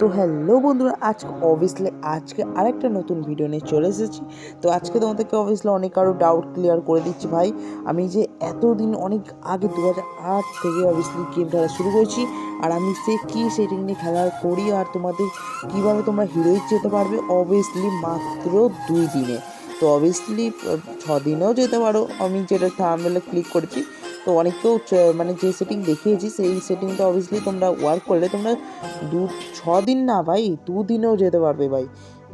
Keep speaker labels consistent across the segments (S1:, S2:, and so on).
S1: তো হ্যালো বন্ধুরা, আজকে আরেকটা নতুন ভিডিও নিয়ে চলে এসেছি। তো আজকে তোমাদেরকে অনেক আরও ডাউট ক্লিয়ার করে দিচ্ছি ভাই। আমি যে এতদিন অনেক আগে 2008 থেকে গেম খেলা শুরু করেছি, আর আমি কী সেটিং নিয়ে খেলা করি আর তোমাদের কীভাবে তোমরা হিরোইক যেতে পারবে মাত্র 2 দিনে। তো 6 দিনেও যেতে পারো, আমি যেটা থাম্বনেইলে ক্লিক করেছি। তো অনেকেও মানে যে সেটিং দেখিয়েছি সেই সেটিংটা তোমরা ওয়ার্ক করলে তোমরা 6 দিন না ভাই, 2 দিনেও যেতে পারবে ভাই,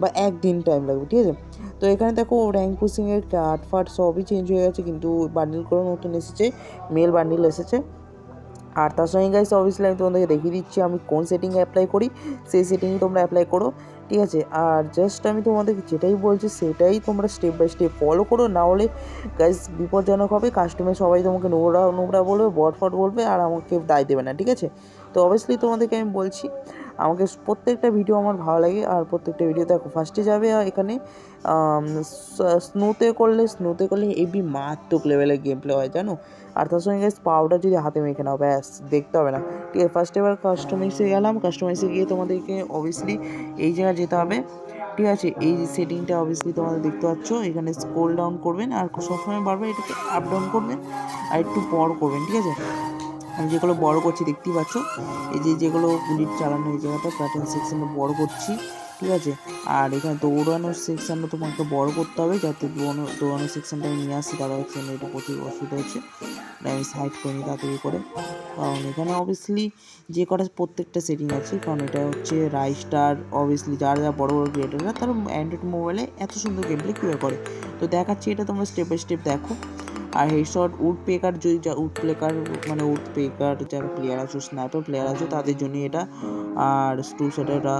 S1: বা 1 দিন টাইম লাগবে, ঠিক আছে। তো এখানে দেখো র্যাঙ্ক পুশিংয়ের কার্ড ফার্ট সবই চেঞ্জ হয়ে গেছে, কিন্তু বান্ডিলগুলো নতুন এসেছে, মেল বান্ডিল এসেছে। আর তার সঙ্গে গাইস আমি তোমাদেরকে দেখিয়ে দিচ্ছি আমি কোন সেটিং অ্যাপ্লাই করি, সেই সেটিংই তোমরা অ্যাপ্লাই করো, ঠিক আছে। আর জাস্ট আমি তোমাদেরকে যেটাই বলছি সেটাই তোমরা স্টেপ বাই স্টেপ ফলো করো, না হলে গাইস বিপজ্জনক হবে। কাস্টমার সবাই তোমাকে নোংরা নোংরা বলবে, বটফট বলবে, আর আমাকে দায় দেবে না, ঠিক আছে। তো তোমাদেরকে আমি বলছি, আমাকে প্রত্যেকটা ভিডিও আমার ভালো লাগে, আর প্রত্যেকটা ভিডিও দেখো ফার্স্টে যাবে এখানে স্নোতে করলে এবি মারাত্মক লেভেলের গেম প্লে হয়, জানো। আর তার সঙ্গে পাউডার যদি হাতে মেখে নাও, ব্যাস দেখতে হবে না, ঠিক আছে। ফার্স্ট এবার কাস্টমাইজে গেলাম, কাস্টমাইজে গিয়ে তোমাদেরকে এই জায়গায় যেতে হবে, ঠিক আছে। এই সেটিংটা তোমাদের দেখতে পাচ্ছ, এখানে স্ক্রল ডাউন করবেন, আর সবসময় বারবার এটাকে আপ ডাউন করবেন, আর একটু বড় করবেন, ঠিক আছে। আমি যেগুলো বড় করছি দেখতেই পাচ্ছ, এই যেগুলো বুলেট চালানো এই জায়গাটা প্যাটার্ন সেকশনটা বড় করছি, ঠিক আছে। আর এখানে দৌড়ানোর সেকশনটা তোমাকে বড় করতে হবে, যাতে দৌড়ানোর সেকশনটা আমি নিয়ে আসি, দাদা সেকশনে এটা প্রচুর অসুবিধা হচ্ছে, আমি সাইড করে নিই তাড়াতাড়ি করে। কারণ এখানে যে কটা প্রত্যেকটা সেটিং আছে, কারণ এটা হচ্ছে রাইস্টার, যারা বড় বড় ক্রিয়েটাররা তারা অ্যান্ড্রয়েড মোবাইলে এত সুন্দর গেম প্লে কীভাবে করে, তো দেখাচ্ছি এটা তোমরা স্টেপ বাই স্টেপ দেখো। আর হেডশট উড পেকার যারা প্লেয়ার আছো, স্নাইপার প্লেয়ার আছো, তাদের জন্য এটা। আর টু শটেরা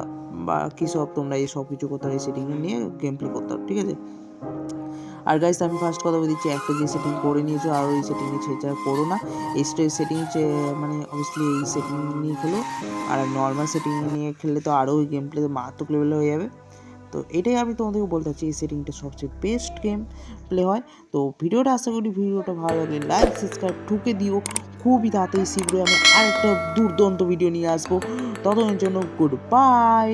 S1: বা কী সব তোমরা এই সব কিছু করতে এই সেটিং নিয়ে গেম প্লে করতে হবে, ঠিক আছে। আর গাইস আমি ফার্স্ট কথা বলে দিচ্ছি, একটা যে সেটিং করে নিয়েছো আর ওই সেটিংয়ে ছেড়ে করো না। এই সেটিং মানে এই সেটিং নিয়ে খেলো, আর নর্মাল সেটিং নিয়ে খেললে তো আরও ওই গেম প্লে মারাত্মক লেভেলে হয়ে যাবে। তো এটাই আমি তোমাদেরকে বলতে চাচ্ছি, এই সেটিংটা সবচেয়ে বেস্ট গেম প্লে হয়। তো আশা করি ভিডিওটা ভালো লাগলে লাইক সাবস্ক্রাইব ঠুকে দিও। খুবই তাড়াতাড়ি শীঘ্রই আমি আরেকটা দুর্দান্ত ভিডিও নিয়ে আসবো, ততক্ষণের জন্য গুড বাই।